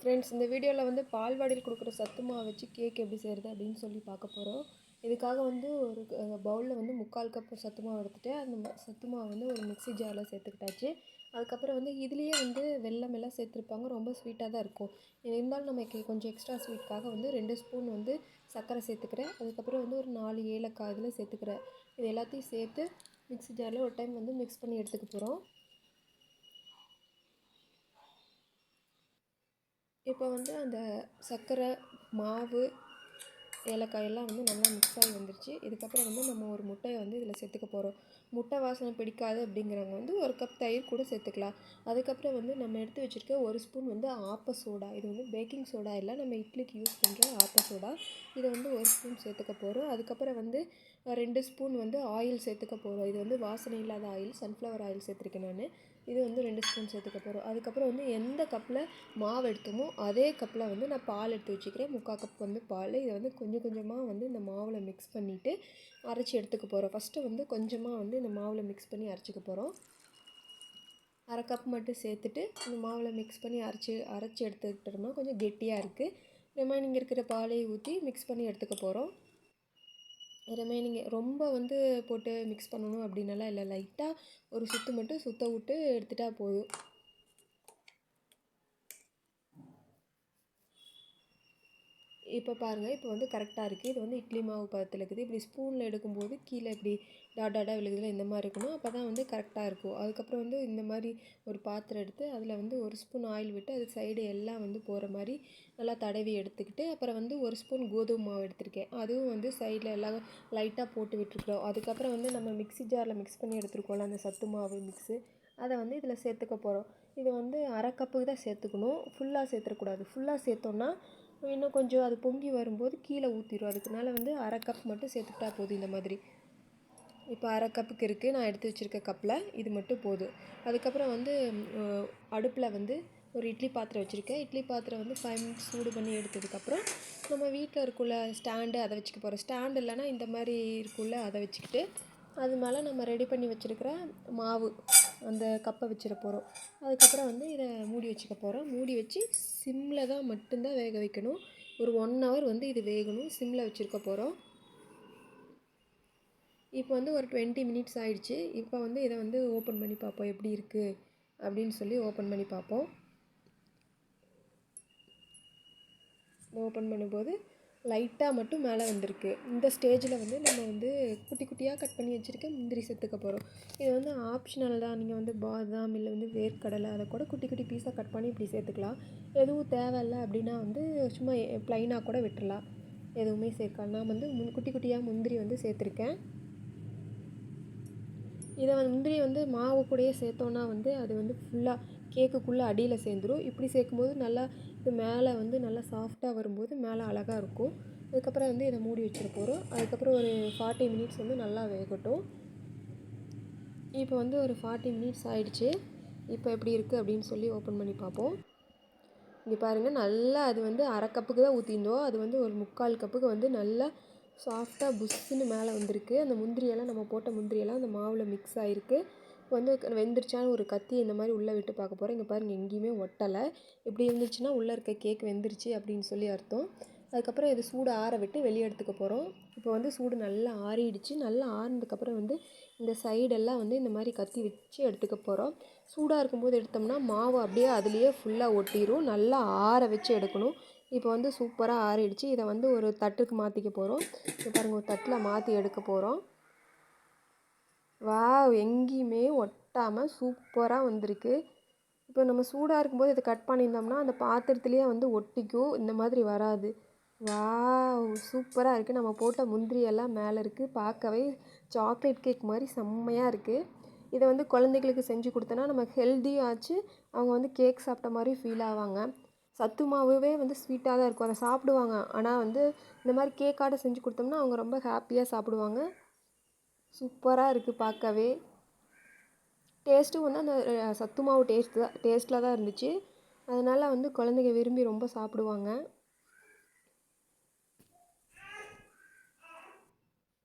Friends, இந்த வீடியோவில் வந்து பால்வாடியில் கொடுக்குற சத்து மாவு வச்சு கேக் எப்படி செய்கிறது அப்படின்னு சொல்லி பார்க்க போகிறோம். இதுக்காக வந்து ஒரு பவுலில் வந்து 3/4 கப்பு சத்து மாவு எடுத்துகிட்டு அந்த சத்து மாவு வந்து ஒரு மிக்ஸி ஜாரில் சேர்த்துக்கிட்டாச்சு. அதுக்கப்புறம் வந்து இதுலேயே வந்து வெல்லம் எல்லாம் சேர்த்துருப்பாங்க, ரொம்ப ஸ்வீட்டாக தான் இருக்கும். இருந்தாலும் நமக்கு கொஞ்சம் எக்ஸ்ட்ரா ஸ்வீட்காக வந்து 2 ஸ்பூன் வந்து சர்க்கரை சேர்த்துக்கிறேன். அதுக்கப்புறம் வந்து ஒரு 4 ஏலக்காய் இதில் சேர்த்துக்கிறேன். இது எல்லாத்தையும் சேர்த்து மிக்ஸி ஜாரில் ஒரு டைம் வந்து மிக்ஸ் பண்ணி எடுத்துக்க போகிறோம். இப்போ வந்து அந்த சர்க்கரை, மாவு, ஏலக்காய் எல்லாம் வந்து நல்லா மிக்ஸ் ஆகி வந்துருச்சு. இதுக்கப்புறம் வந்து நம்ம ஒரு முட்டையை வந்து இதில் சேர்த்துக்க போகிறோம். முட்டை வாசனை பிடிக்காது அப்படிங்கிறவங்க வந்து ஒரு கப் தயிர் கூட சேர்த்துக்கலாம். அதுக்கப்புறம் வந்து நம்ம எடுத்து வச்சுருக்க ஒரு ஸ்பூன் வந்து ஆப்ப சோடா, இது வந்து பேக்கிங் சோடா இல்லை, நம்ம இட்லிக்கு யூஸ் பண்ணுற ஆப்ப சோடா, இதை வந்து ஒரு ஸ்பூன் சேர்த்துக்க போகிறோம். அதுக்கப்புறம் வந்து 2 ஸ்பூன் வந்து ஆயில் சேர்த்துக்க போகிறோம். இது வந்து வாசனை இல்லாத ஆயில், சன்ஃப்ளவர் ஆயில் சேர்த்துருக்கேன் நான். இது வந்து 2 ஸ்பூன் சேர்த்துக்க போகிறோம். அதுக்கப்புறம் வந்து எந்த கப்பில் மாவு எடுத்தோமோ அதே கப்பில் வந்து நான் பால் எடுத்து வச்சுக்கிறேன். 3/4 கப் வந்து பால். இதை வந்து கொஞ்சம் கொஞ்சமாக வந்து இந்த மாவில் மிக்ஸ் பண்ணிவிட்டு அரைச்சி எடுத்துக்க போகிறோம். ஃபஸ்ட்டு வந்து கொஞ்சமாக வந்து இந்த மாவில் மிக்ஸ் பண்ணி அரைச்சிக்க போகிறோம். 1/2 கப் மட்டும் சேர்த்துட்டு இந்த மாவில் மிக்ஸ் பண்ணி அரைச்சி எடுத்துக்கிட்டோம்னா கொஞ்சம் கெட்டியாக இருக்குது. ரிமைனிங் இருக்கிற பாலையை ஊற்றி மிக்ஸ் பண்ணி எடுத்துக்க போகிறோம். ரிமைனிங் ரொம்ப வந்து போட்டு மிக்ஸ் பண்ணணும் அப்படின்னலாம் இல்லை, லைட்டாக ஒரு சுற்று மட்டும் சுற்ற விட்டு எடுத்துட்டா போதும். இப்போ பாருங்கள், இப்போ வந்து கரெக்டாக இருக்குது. இது வந்து இட்லி மாவு பதத்தில் இருக்குது. இப்படி ஸ்பூனில் எடுக்கும்போது கீழே இப்படி டாட்டாக விழுகுதுல, இந்த மாதிரி இருக்கணும். அப்போ தான் வந்து கரெக்டாக இருக்கும். அதுக்கப்புறம் வந்து இந்த மாதிரி ஒரு பாத்திரம் எடுத்து அதில் வந்து ஒரு ஸ்பூன் ஆயில் விட்டு அது சைடு எல்லாம் வந்து போகிற மாதிரி நல்லா தடவி எடுத்துக்கிட்டு, அப்புறம் வந்து ஒரு ஸ்பூன் கோதுமை மாவு எடுத்திருக்கேன். அதுவும் வந்து சைடில் எல்லாம் லைட்டாக போட்டு விட்டுருக்குறோம். அதுக்கப்புறம் வந்து நம்ம மிக்ஸி ஜாரில் மிக்ஸ் பண்ணி எடுத்துருக்கோம்ல அந்த சத்து மாவு மிக்ஸு, அதை வந்து இதில் சேர்த்துக்க போகிறோம். இது வந்து 1/2 கப்புக்கு தான் சேர்த்துக்கணும், ஃபுல்லாக சேர்த்துக்கூடாது. ஃபுல்லாக சேர்த்தோன்னா இன்னும் கொஞ்சம் அது பொங்கி வரும்போது கீழே ஊற்றிடும். அதுக்குனால வந்து 1/2 கப் மட்டும் சேர்த்துக்கிட்டா போதும். இந்த மாதிரி இப்போ 1/2 கப்புக்கு இருக்குது, நான் எடுத்து வச்சுருக்க கப்பில் இது மட்டும் போதும். அதுக்கப்புறம் வந்து அடுப்பில் வந்து ஒரு இட்லி பாத்திரம் வச்சுருக்கேன். இட்லி பாத்திரம் வந்து 5 மினிட்ஸ் சூடு பண்ணி எடுத்ததுக்கப்புறம் நம்ம வீட்டில் இருக்குள்ள ஸ்டாண்டு, அதை வச்சுக்க போகிறோம். ஸ்டாண்டு இல்லைன்னா இந்த மாதிரி இருக்குள்ள அதை வச்சுக்கிட்டு அது மேலே நம்ம ரெடி பண்ணி வச்சுருக்கிற மாவு அந்த கப்பை வச்சிட போகிறோம். அதுக்கப்புறம் வந்து இதை மூடி வச்சுக்க போகிறோம். மூடி வச்சு சிம்மில் தான் மட்டும்தான் வேக வைக்கணும். ஒரு 1 ஹவர் வந்து இது வேகணும். சிம்மில் வச்சுருக்க போகிறோம். இப்போ வந்து ஒரு 20 மினிட்ஸ் ஆகிடுச்சு. இப்போ வந்து இதை வந்து ஓப்பன் பண்ணி பார்ப்போம் எப்படி இருக்குது அப்படின்னு சொல்லி ஓப்பன் பண்ணி பார்ப்போம். ஓப்பன் பண்ணும்போது லைட்டாக மட்டும் மேலே வந்திருக்கு. இந்த ஸ்டேஜில் வந்து நம்ம வந்து குட்டி குட்டியாக கட் பண்ணி வச்சுருக்க முந்திரி சேர்த்துக்க போகிறோம். இது வந்து ஆப்ஷனல் தான். நீங்கள் வந்து பாதாம் இல்லை வந்து வேர்க்கடலை அதை கூட குட்டி குட்டி பீஸாக கட் பண்ணி இப்படி சேர்த்துக்கலாம். எதுவும் தேவையில்லை அப்படின்னா வந்து சும்மா ப்ளைனாக கூட விட்டுடலாம், எதுவுமே சேர்க்கலாம். நான் வந்து குட்டி குட்டியாக முந்திரி வந்து சேர்த்துருக்கேன். இதை வந்து முந்திரி வந்து மாவு கூடயே சேர்த்தோன்னா வந்து அது வந்து ஃபுல்லாக கேக்குக்குள்ளே அடியில் சேர்ந்துடும். இப்படி சேர்க்கும்போது நல்லா இது மேலே வந்து நல்லா சாஃப்டாக வரும்போது மேலே அழகாக இருக்கும். அதுக்கப்புறம் வந்து இதை மூடி வச்சுட போகிறோம். அதுக்கப்புறம் ஒரு 40 மினிட்ஸ் வந்து நல்லா வேகட்டும். இப்போ வந்து ஒரு 40 மினிட்ஸ் ஆகிடுச்சு. இப்போ எப்படி இருக்குது அப்படின்னு சொல்லி ஓப்பன் பண்ணி பார்ப்போம். இங்கே பாருங்கள், நல்லா அது வந்து 1/2 கப்புக்கு தான் ஊற்றிருந்தோம். அது வந்து ஒரு 3/4 கப்புக்கு வந்து நல்லா சாஃப்டாக புஷ்ஷுன்னு மேலே வந்திருக்கு. அந்த முந்திரியெல்லாம், நம்ம போட்ட முந்திரியெல்லாம் அந்த மாவில் மிக்ஸ் ஆகிருக்கு. இப்போ வந்து வெந்துருச்சான்னு ஒரு கத்தி இந்த மாதிரி உள்ளே விட்டு பார்க்க போகிறேன். இங்கே பாருங்கள், எங்கேயுமே ஒட்டலை. இப்படி இருந்துச்சுன்னா உள்ளே இருக்க கேக் வெந்துருச்சு அப்படின்னு சொல்லி அர்த்தம். அதுக்கப்புறம் இது சூடு ஆற விட்டு வெளியே எடுத்துக்க போகிறோம். இப்போ வந்து சூடு நல்லா ஆறிடுச்சு. நல்லா ஆறினதுக்கப்புறம் வந்து இந்த சைடெல்லாம் வந்து இந்த மாதிரி கத்தி வச்சு எடுத்துக்க போகிறோம். சூடாக இருக்கும்போது எடுத்தோம்னா மாவு அப்படியே அதுலேயே ஃபுல்லாக ஒட்டிடும். நல்லா ஆற வச்சு எடுக்கணும். இப்போ வந்து சூப்பராக ஆறிடுச்சு. இதை வந்து ஒரு தட்டுக்கு மாற்றிக்க போகிறோம். இப்போ பாருங்கள், ஒரு தட்டில் மாற்றி எடுக்க போகிறோம். வாவ், எங்கேயுமே ஒட்டாமல் சூப்பராக வந்திருக்கு. இப்போ நம்ம சூடாக இருக்கும்போது இதை கட் பண்ணியிருந்தோம்னா அந்த பாத்திரத்துலேயே வந்து ஒட்டிக்கும், இந்த மாதிரி வராது. வாவ், சூப்பராக இருக்குது. நம்ம போட்ட முந்திரியெல்லாம் மேலே இருக்குது. பார்க்கவே சாக்லேட் கேக் மாதிரி செம்மையாக இருக்குது. இதை வந்து குழந்தைகளுக்கு செஞ்சு கொடுத்தோன்னா நமக்கு ஹெல்த்தியும் ஆச்சு, அவங்க வந்து கேக் சாப்பிட்ட மாதிரி ஃபீல் ஆவாங்க. சத்து மாவுவே வந்து ஸ்வீட்டாக தான் இருக்கும், அதை சாப்பிடுவாங்க. ஆனால் வந்து இந்த மாதிரி கேக்காட்ட செஞ்சு கொடுத்தோம்னா அவங்க ரொம்ப ஹாப்பியாக சாப்பிடுவாங்க. சூப்பராக இருக்குது பார்க்கவே. டேஸ்ட்டும் வந்து அந்த சத்து மாவு டேஸ்ட்டில் தான் இருந்துச்சு. அதனால் வந்து குழந்தைங்க விரும்பி ரொம்ப சாப்பிடுவாங்க.